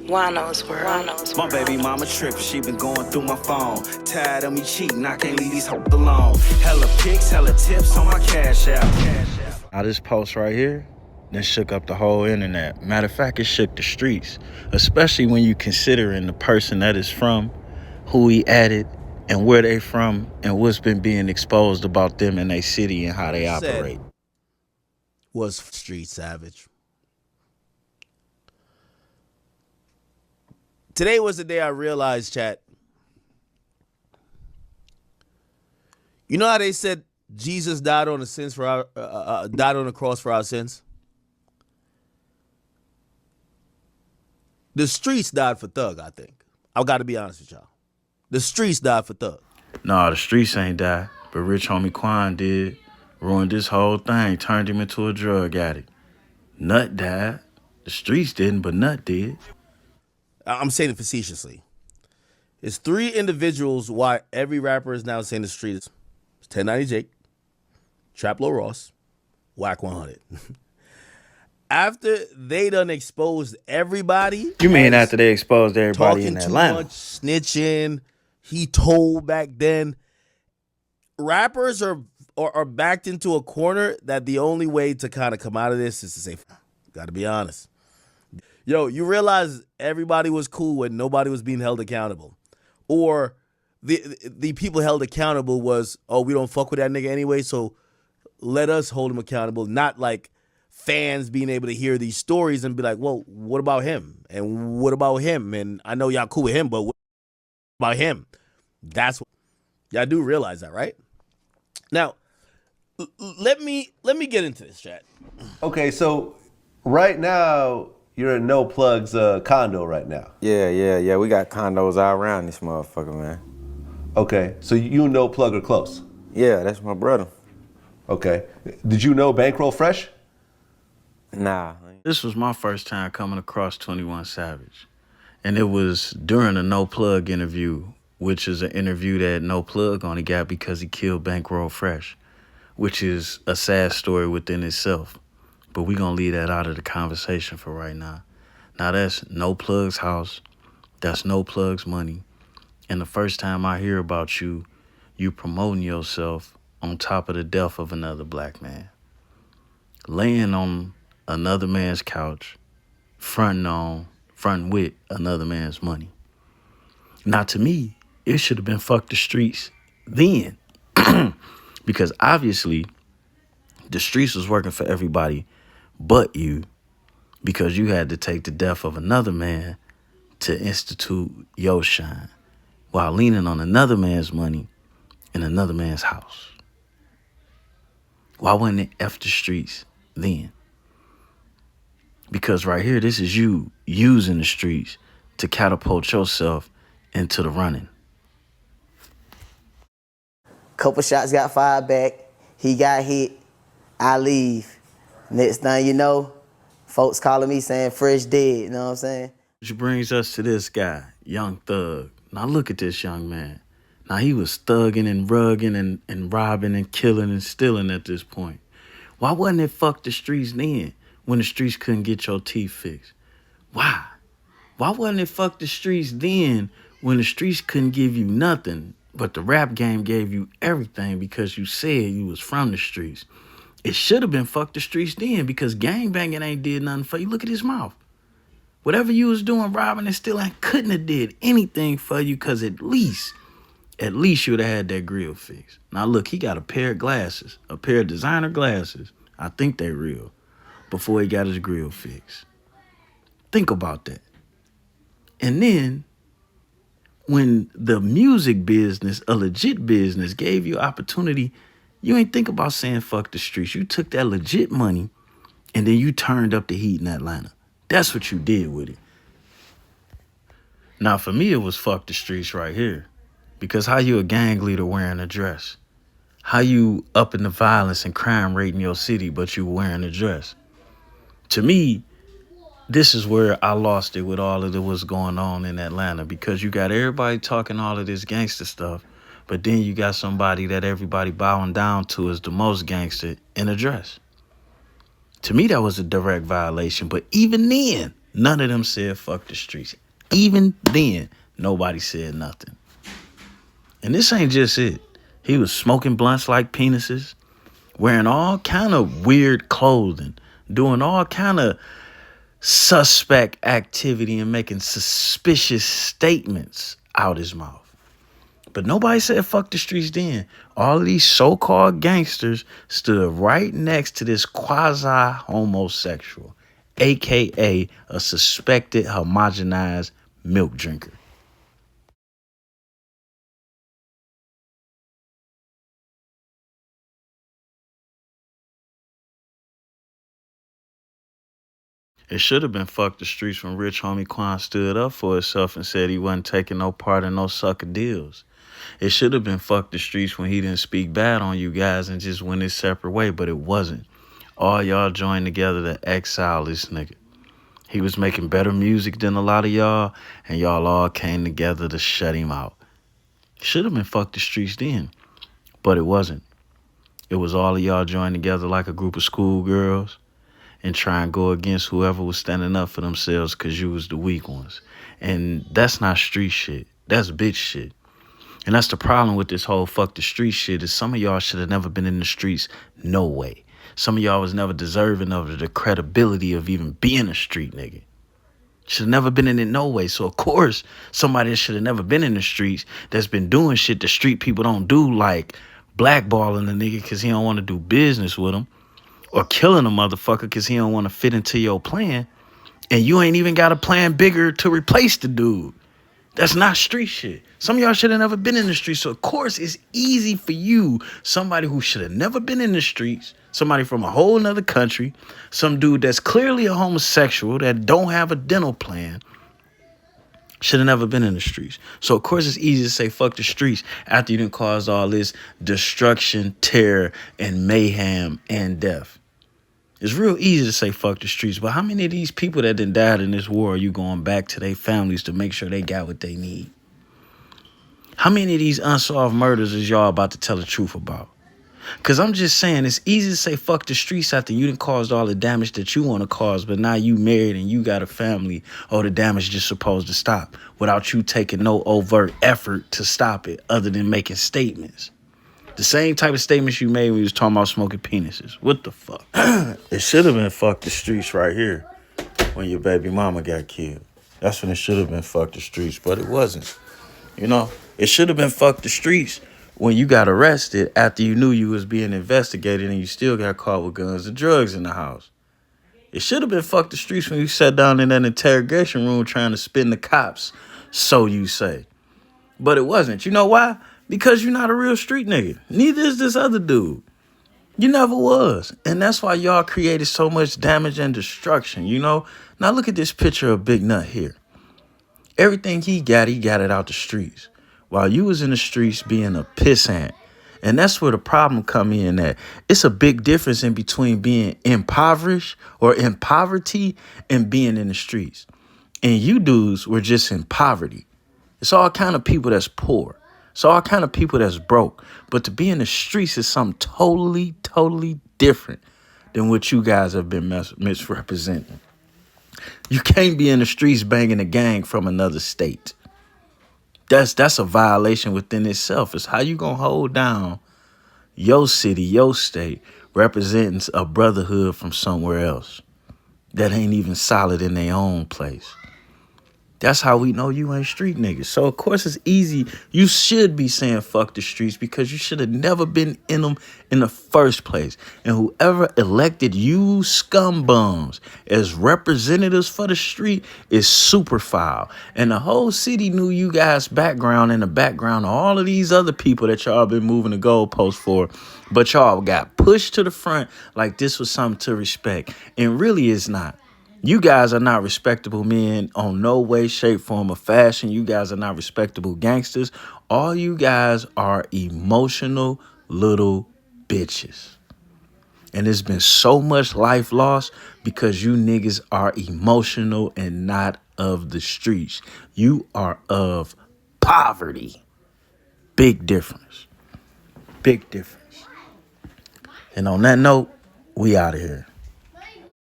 Juan-o's world. My baby mama trippin', she been going through my phone. Tired of me cheating, I can't leave these hoes alone. Hella pics, hella tips on my cash app. Now this post right here, that shook up the whole internet. Matter of fact, it shook the streets, especially when you considering the person that is from, who he added, and where they from, and what's been being exposed about them and their city and how they operate. Was street savage. Today was the day I realized, chat. You know how they said Jesus died on the sins for our died on the cross for our sins? The streets died for Thug, I think. I've got to be honest with y'all. The streets died for Thug. Nah, the streets ain't died, but rich homie Quan did. Ruined this whole thing, turned him into a drug addict. Nut died. The streets didn't, but Nut did. I'm saying it facetiously. It's three individuals why every rapper is now saying the streets. It's 1090 Jake, Trap Lil Ross, Whack 100. After they done exposed everybody. You mean after they exposed everybody in Atlanta? Talking too much, snitching. He told back then. Rappers are backed into a corner that the only way to kind of come out of this is to say, gotta be honest. Yo, you realize everybody was cool when nobody was being held accountable. Or the people held accountable was, oh, we don't fuck with that nigga anyway, so let us hold him accountable. Not like fans being able to hear these stories and be like, well, what about him? And what about him? And I know y'all cool with him, but what about him? That's what y'all do realize that, right? Now, let me get into this, chat. Okay, so right now you're in No Plug's condo right now. Yeah. We got condos all around this motherfucker, man. Okay, so you and No Plug are close. Yeah, that's my brother. Okay, did you know Bankroll Fresh? Nah. This was my first time coming across 21 Savage. And it was during a No Plug interview, which is an interview that No Plug only got because he killed Bankroll Fresh, which is a sad story within itself. But we gonna leave that out of the conversation for right now. Now that's No Plug's house. That's No Plug's money. And the first time I hear about you promoting yourself on top of the death of another black man. Laying on another man's couch, fronting with another man's money. Now to me, it should have been fuck the streets then. Because obviously the streets was working for everybody but you, because you had to take the death of another man to institute your shine while leaning on another man's money in another man's house. Why wasn't it F the streets then? Because right here, this is you using the streets to catapult yourself into the running. Couple shots got fired back. He got hit. I leave. Next thing you know, folks calling me saying Fresh dead. You know what I'm saying? Which brings us to this guy, Young Thug. Now look at this young man. Now he was thugging and rugging and robbing and killing and stealing at this point. Why wasn't it fuck the streets then when the streets couldn't get your teeth fixed? Why? Why wasn't it fuck the streets then when the streets couldn't give you nothing, but the rap game gave you everything because you said you was from the streets? It should have been fuck the streets then because gangbanging ain't did nothing for you. Look at his mouth. Whatever you was doing, robbing and stealing, couldn't have did anything for you because at least you would have had that grill fixed. Now look, he got a pair of glasses, a pair of designer glasses. I think they real, before he got his grill fixed. Think about that. And then when the music business, a legit business, gave you opportunity, you ain't think about saying fuck the streets. You took that legit money and then you turned up the heat in Atlanta. That's what you did with it. Now for me, it was fuck the streets right here. Because how you a gang leader wearing a dress? How you upping the violence and crime rate in your city, but you wearing a dress? To me, this is where I lost it with all of the what's going on in Atlanta, because you got everybody talking all of this gangster stuff, but then you got somebody that everybody bowing down to as the most gangster in a dress. To me, that was a direct violation. But even then, none of them said fuck the streets. Even then, nobody said nothing. And this ain't just it. He was smoking blunts like penises, wearing all kind of weird clothing, doing all kind of suspect activity and making suspicious statements out his mouth. But nobody said fuck the streets then. All of these so-called gangsters stood right next to this quasi-homosexual, a.k.a. a suspected homogenized milk drinker. It should have been fuck the streets when Rich Homie Quan stood up for himself and said he wasn't taking no part in no sucker deals. It should have been fuck the streets when he didn't speak bad on you guys and just went his separate way, but it wasn't. All y'all joined together to exile this nigga. He was making better music than a lot of y'all, and y'all all came together to shut him out. Should have been fuck the streets then, but it wasn't. It was all of y'all joined together like a group of schoolgirls and try and go against whoever was standing up for themselves because you was the weak ones. And that's not street shit. That's bitch shit. And that's the problem with this whole fuck the street shit is some of y'all should have never been in the streets. No way. Some of y'all was never deserving of the credibility of even being a street nigga. Should have never been in it no way. So, of course, somebody that should have never been in the streets that's been doing shit the street people don't do, like blackballing a nigga because he don't want to do business with him, or killing a motherfucker because he don't want to fit into your plan, and you ain't even got a plan bigger to replace the dude. That's not street shit. Some of y'all should have never been in the streets. So, of course, it's easy for you, somebody who should have never been in the streets, somebody from a whole nother country, some dude that's clearly a homosexual that don't have a dental plan, should have never been in the streets. So, of course, it's easy to say fuck the streets after you done caused all this destruction, terror, and mayhem and death. It's real easy to say fuck the streets, but how many of these people that done died in this war are you going back to their families to make sure they got what they need? How many of these unsolved murders is y'all about to tell the truth about? Because I'm just saying, it's easy to say fuck the streets after you done caused all the damage that you want to cause, but now you married and you got a family, or the damage just supposed to stop without you taking no overt effort to stop it other than making statements. The same type of statements you made when you was talking about smoking penises. What the fuck? It should have been fuck the streets right here when your baby mama got killed. That's when it should have been fuck the streets, but it wasn't. You know, it should have been fuck the streets when you got arrested after you knew you was being investigated and you still got caught with guns and drugs in the house. It should have been fuck the streets when you sat down in that interrogation room trying to spin the cops, so you say. But it wasn't. You know why? Because you're not a real street nigga. Neither is this other dude. You never was. And that's why y'all created so much damage and destruction, you know? Now look at this picture of Big Nut here. Everything he got it out the streets. While you was in the streets being a pissant. And that's where the problem come in at. It's a big difference in between being impoverished or in poverty and being in the streets. And you dudes were just in poverty. It's all kind of people that's poor. It's all kind of people that's broke. But to be in the streets is something totally, totally different than what you guys have been misrepresenting. You can't be in the streets banging a gang from another state. That's a violation within itself. It's how you gonna hold down your city, your state, representing a brotherhood from somewhere else that ain't even solid in their own place. That's how we know you ain't street niggas. So, of course, it's easy. You should be saying fuck the streets because you should have never been in them in the first place. And whoever elected you scumbums as representatives for the street is super foul. And the whole city knew you guys' background and the background of all of these other people that y'all been moving the goalposts for. But y'all got pushed to the front like this was something to respect. And really it's not. You guys are not respectable men on no way, shape, form, or fashion. You guys are not respectable gangsters. All you guys are emotional little bitches. And there's been so much life lost because you niggas are emotional and not of the streets. You are of poverty. Big difference. Big difference. And on that note, we out of here.